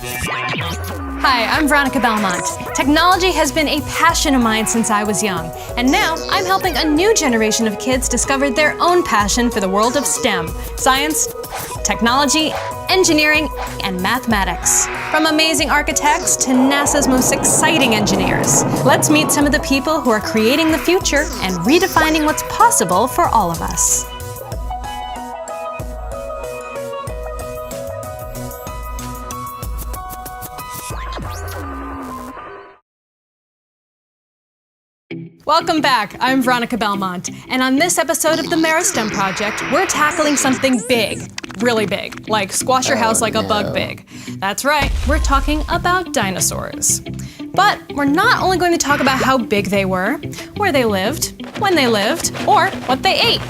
Hi, I'm Veronica Belmont. Technology has been a passion of mine since I was young, and now I'm helping a new generation of kids discover their own passion for the world of STEM: science, technology, engineering, and mathematics. From amazing architects to NASA's most exciting engineers. Let's meet some of the people who are creating the future and redefining what's possible for all of us. Welcome back, I'm Veronica Belmont, and on this episode of the Meristem Project, we're tackling something big, really big, like squash your house like a bug big. That's right, we're talking about dinosaurs. But we're not only going to talk about how big they were, where they lived, when they lived, or what they ate.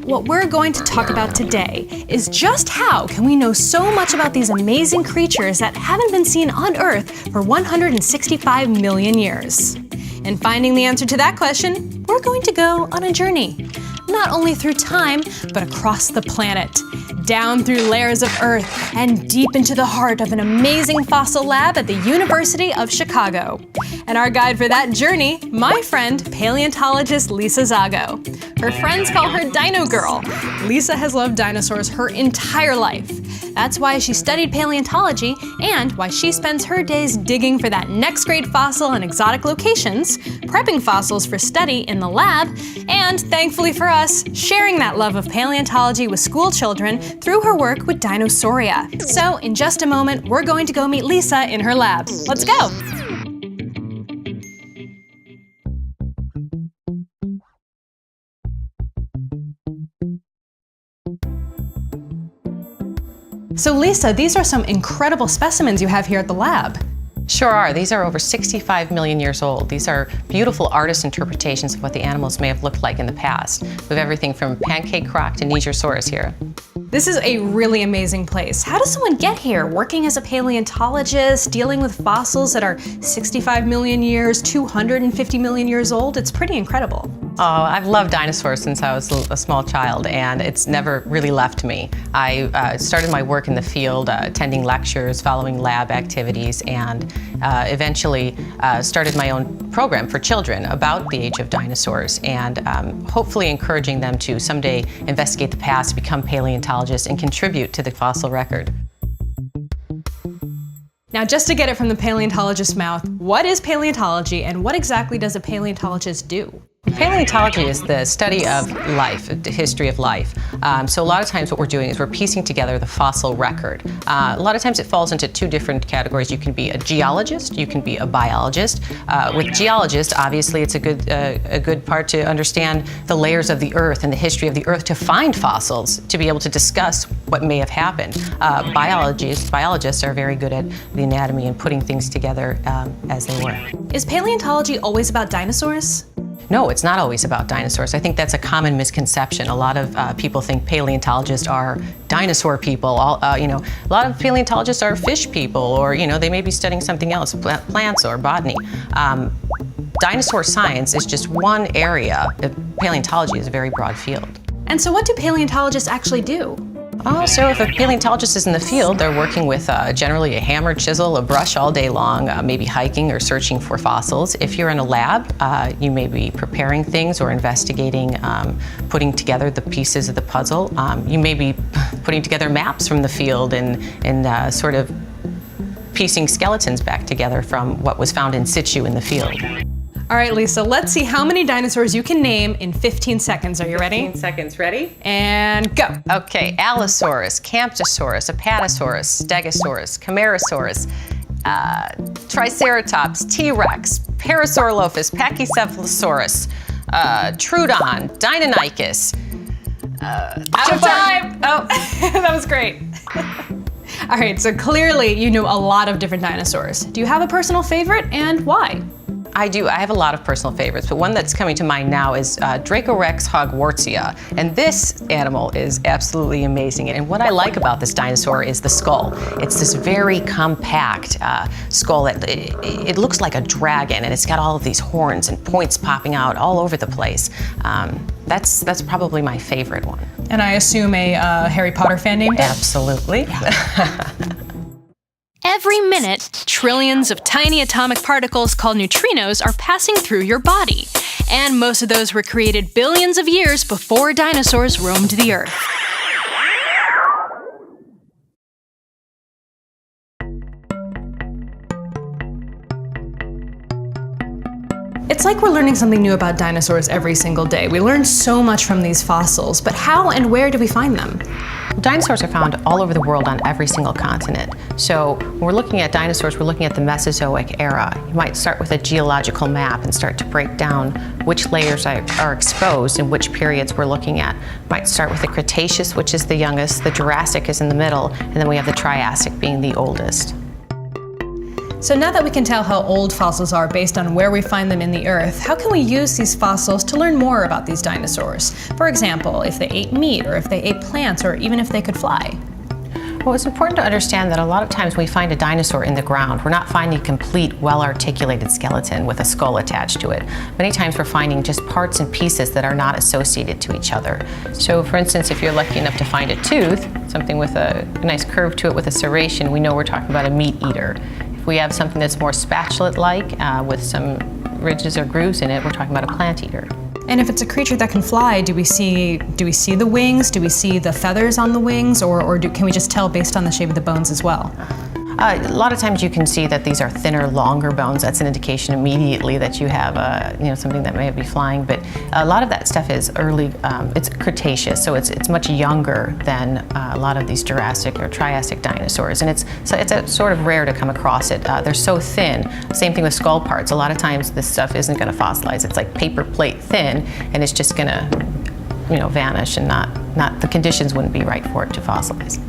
What we're going to talk about today is just how can we know so much about these amazing creatures that haven't been seen on Earth for 165 million years. In finding the answer to that question, we're going to go on a journey, not only through time, but across the planet, down through layers of Earth, and deep into the heart of an amazing fossil lab at the University of Chicago. And our guide for that journey, my friend, paleontologist Lisa Zago. Her friends call her Dino Girl. Lisa has loved dinosaurs her entire life. That's why she studied paleontology and why she spends her days digging for that next great fossil in exotic locations, prepping fossils for study in the lab, and thankfully for us, sharing that love of paleontology with school children through her work with Dinosauria. So in just a moment, we're going to go meet Lisa in her lab. Let's go. So Lisa, these are some incredible specimens you have here at the lab. Sure are. These are over 65 million years old. These are beautiful artist interpretations of what the animals may have looked like in the past. We have everything from pancake croc to Nigersaurus here. This is a really amazing place. How does someone get here, working as a paleontologist, dealing with fossils that are 65 million years, 250 million years old? It's pretty incredible. Oh, I've loved dinosaurs since I was a small child, and it's never really left me. I started my work in the field, attending lectures, following lab activities, and eventually started my own program for children about the age of dinosaurs, and hopefully encouraging them to someday investigate the past, become paleontologists, and contribute to the fossil record. Now, just to get it from the paleontologist's mouth, what is paleontology and what exactly does a paleontologist do? Paleontology is the study of life, the history of life. So a lot of times what we're doing is we're piecing together the fossil record. A lot of times it falls into two different categories. You can be a geologist, you can be a biologist. With geologist, obviously it's a good part to understand the layers of the Earth and the history of the Earth to find fossils, to be able to discuss what may have happened. Biologists are very good at the anatomy and putting things together as they were. Is paleontology always about dinosaurs? No, it's not always about dinosaurs. I think that's a common misconception. A lot of people think paleontologists are dinosaur people. A lot of paleontologists are fish people, or they may be studying something else, plants or botany. Dinosaur science is just one area. Paleontology is a very broad field. And so what do paleontologists actually do? So if a paleontologist is in the field, they're working with generally a hammer, chisel, a brush all day long, maybe hiking or searching for fossils. If you're in a lab, you may be preparing things or investigating, putting together the pieces of the puzzle. You may be putting together maps from the field and sort of piecing skeletons back together from what was found in situ in the field. All right, Lisa, let's see how many dinosaurs you can name in 15 seconds. Are you ready? 15 seconds, ready? And go. Okay, Allosaurus, Camptosaurus, Apatosaurus, Stegosaurus, Camarasaurus, Triceratops, T-Rex, Parasaurolophus, Pachycephalosaurus, Troodon, Deinonychus. Out of time! Oh, that was great. All right, so clearly you know a lot of different dinosaurs. Do you have a personal favorite, and why? I do. I have a lot of personal favorites, but one that's coming to mind now is Dracorex hogwartsia. And this animal is absolutely amazing. And what I like about this dinosaur is the skull. It's this very compact skull that it looks like a dragon, and it's got all of these horns and points popping out all over the place. That's probably my favorite one. And I assume a Harry Potter fan named it? Absolutely. Every minute, trillions of tiny atomic particles called neutrinos are passing through your body. And most of those were created billions of years before dinosaurs roamed the Earth. It's like we're learning something new about dinosaurs every single day. We learn so much from these fossils, but how and where do we find them? Dinosaurs are found all over the world on every single continent. So when we're looking at dinosaurs, we're looking at the Mesozoic era. You might start with a geological map and start to break down which layers are exposed and which periods we're looking at. You might start with the Cretaceous, which is the youngest, the Jurassic is in the middle, and then we have the Triassic being the oldest. So now that we can tell how old fossils are based on where we find them in the Earth, how can we use these fossils to learn more about these dinosaurs? For example, if they ate meat, or if they ate plants, or even if they could fly. Well, it's important to understand that a lot of times when we find a dinosaur in the ground, we're not finding a complete, well-articulated skeleton with a skull attached to it. Many times we're finding just parts and pieces that are not associated to each other. So for instance, if you're lucky enough to find a tooth, something with a nice curve to it with a serration, we know we're talking about a meat eater. If we have something that's more spatulate-like with some ridges or grooves in it, we're talking about a plant eater. And if it's a creature that can fly, do we see the wings? Do we see the feathers on the wings? Or can we just tell based on the shape of the bones as well? A lot of times you can see that these are thinner, longer bones. That's an indication immediately that you have something that may be flying. But a lot of that stuff is early, it's Cretaceous, so it's much younger than a lot of these Jurassic or Triassic dinosaurs. And it's sort of rare to come across it. They're so thin. Same thing with skull parts. A lot of times this stuff isn't going to fossilize. It's like paper plate thin, and it's just going to vanish, and not the conditions wouldn't be right for it to fossilize.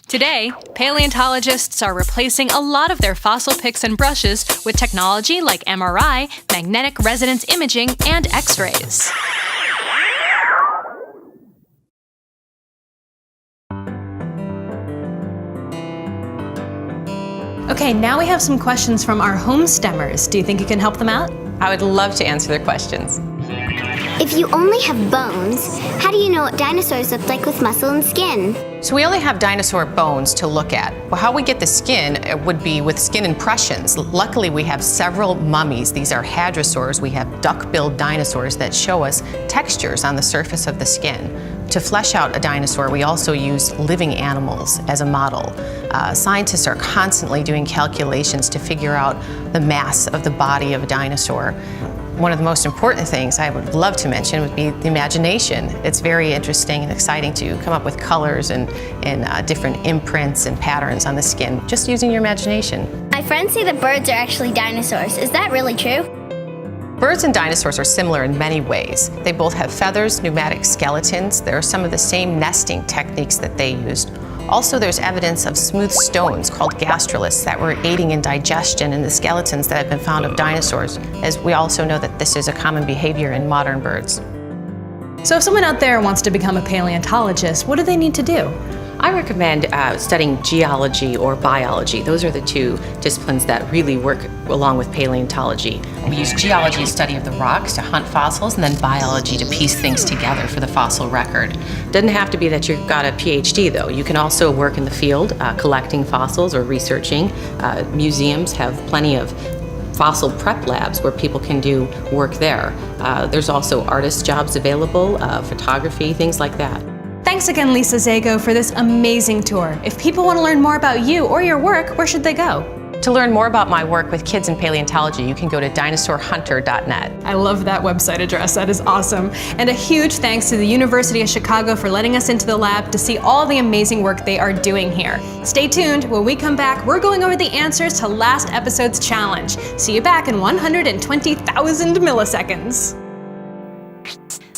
Today, paleontologists are replacing a lot of their fossil picks and brushes with technology like MRI, magnetic resonance imaging, and X-rays. Okay, now we have some questions from our home STEMers. Do you think you can help them out? I would love to answer their questions. If you only have bones, how do you know what dinosaurs look like with muscle and skin? So we only have dinosaur bones to look at. Well, how we get the skin would be with skin impressions. Luckily, we have several mummies. These are hadrosaurs. We have duck-billed dinosaurs that show us textures on the surface of the skin. To flesh out a dinosaur, we also use living animals as a model. Scientists are constantly doing calculations to figure out the mass of the body of a dinosaur. One of the most important things I would love to mention would be the imagination. It's very interesting and exciting to come up with colors and different imprints and patterns on the skin, just using your imagination. My friends say that birds are actually dinosaurs. Is that really true? Birds and dinosaurs are similar in many ways. They both have feathers, pneumatic skeletons. There are some of the same nesting techniques that they used. Also, there's evidence of smooth stones called gastroliths that were aiding in digestion in the skeletons that have been found of dinosaurs, as we also know that this is a common behavior in modern birds. So if someone out there wants to become a paleontologist, what do they need to do? I recommend studying geology or biology. Those are the two disciplines that really work along with paleontology. We use geology, study of the rocks, to hunt fossils, and then biology to piece things together for the fossil record. Doesn't have to be that you've got a PhD though. You can also work in the field collecting fossils or researching. Museums have plenty of fossil prep labs where people can do work there. There's also artist jobs available, photography, things like that. Thanks again, Lisa Zago, for this amazing tour. If people want to learn more about you or your work, where should they go? To learn more about my work with kids in paleontology, you can go to dinosaurhunter.net. I love that website address. That is awesome. And a huge thanks to the University of Chicago for letting us into the lab to see all the amazing work they are doing here. Stay tuned. When we come back, we're going over the answers to last episode's challenge. See you back in 120,000 milliseconds.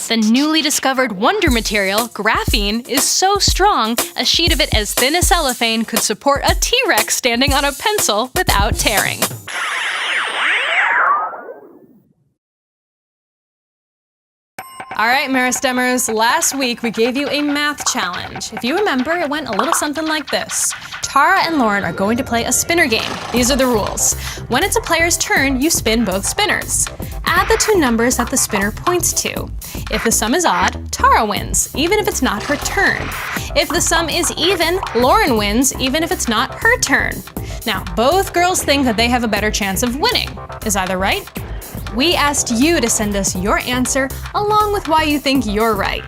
The newly discovered wonder material, graphene, is so strong, a sheet of it as thin as cellophane could support a T-Rex standing on a pencil without tearing. All right, Meristemers, last week we gave you a math challenge. If you remember, it went a little something like this. Tara and Lauren are going to play a spinner game. These are the rules. When it's a player's turn, you spin both spinners. add the two numbers that the spinner points to. If the sum is odd, Tara wins, even if it's not her turn. If the sum is even, Lauren wins, even if it's not her turn. Now, both girls think that they have a better chance of winning. Is either right? We asked you to send us your answer along with why you think you're right.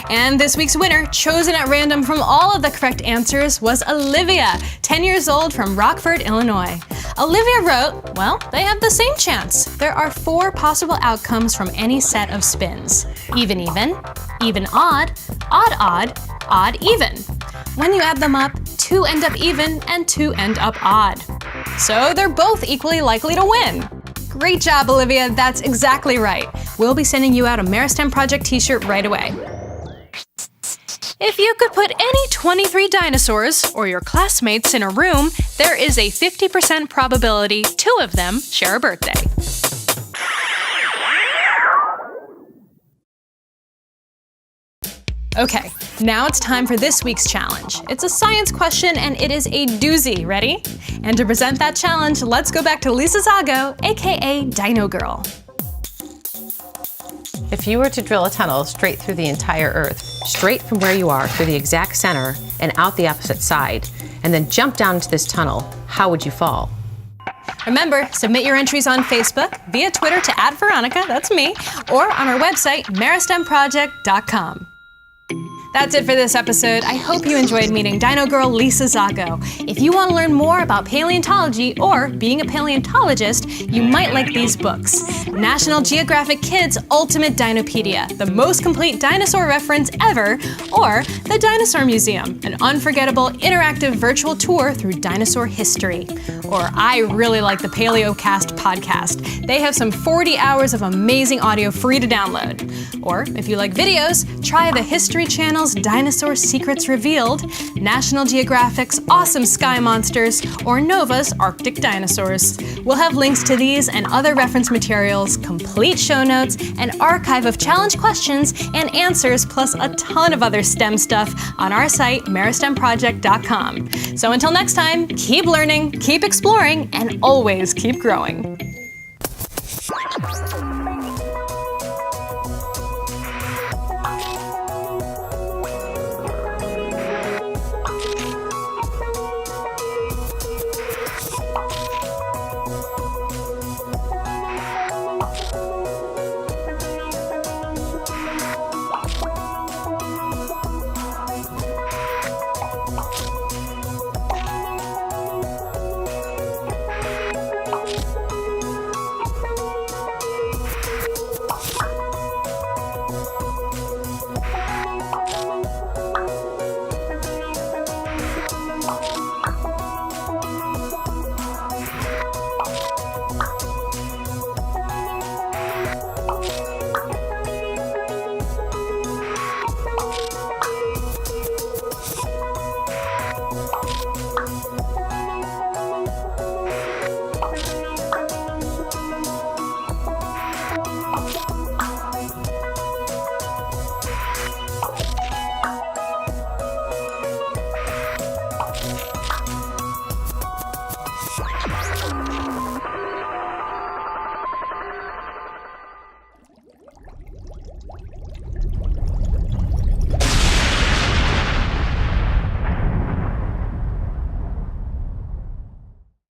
And this week's winner, chosen at random from all of the correct answers, was Olivia, 10 years old from Rockford, Illinois. Olivia wrote, well, they have the same chance. There are 4 possible outcomes from any set of spins. Even, even odd, odd odd, odd even. When you add them up, 2 end up even and 2 end up odd. So they're both equally likely to win. Great job, Olivia, that's exactly right. We'll be sending you out a Meristem Project t-shirt right away. If you could put any 23 dinosaurs, or your classmates, in a room, there is a 50% probability 2 of them share a birthday. Okay, now it's time for this week's challenge. It's a science question and it is a doozy. Ready? And to present that challenge, let's go back to Lisa Zago, aka Dino Girl. If you were to drill a tunnel straight through the entire Earth, straight from where you are through the exact center and out the opposite side, and then jump down into this tunnel, how would you fall? Remember, submit your entries on Facebook, via Twitter to @Veronica, that's me, or on our website, meristemproject.com. That's it for this episode. I hope you enjoyed meeting Dino Girl Lisa Zago. If you want to learn more about paleontology or being a paleontologist, you might like these books. National Geographic Kids' Ultimate Dinopedia, the most complete dinosaur reference ever, or The Dinosaur Museum, an unforgettable interactive virtual tour through dinosaur history. Or I really like the PaleoCast podcast. They have some 40 hours of amazing audio free to download. Or if you like videos, try the History Channel's Dinosaur Secrets Revealed, National Geographic's Awesome Sky Monsters, or Nova's Arctic Dinosaurs. We'll have links to these and other reference materials, complete show notes, an archive of challenge questions and answers, plus a ton of other STEM stuff on our site, meristemproject.com. So until next time, keep learning, keep exploring, and always keep growing.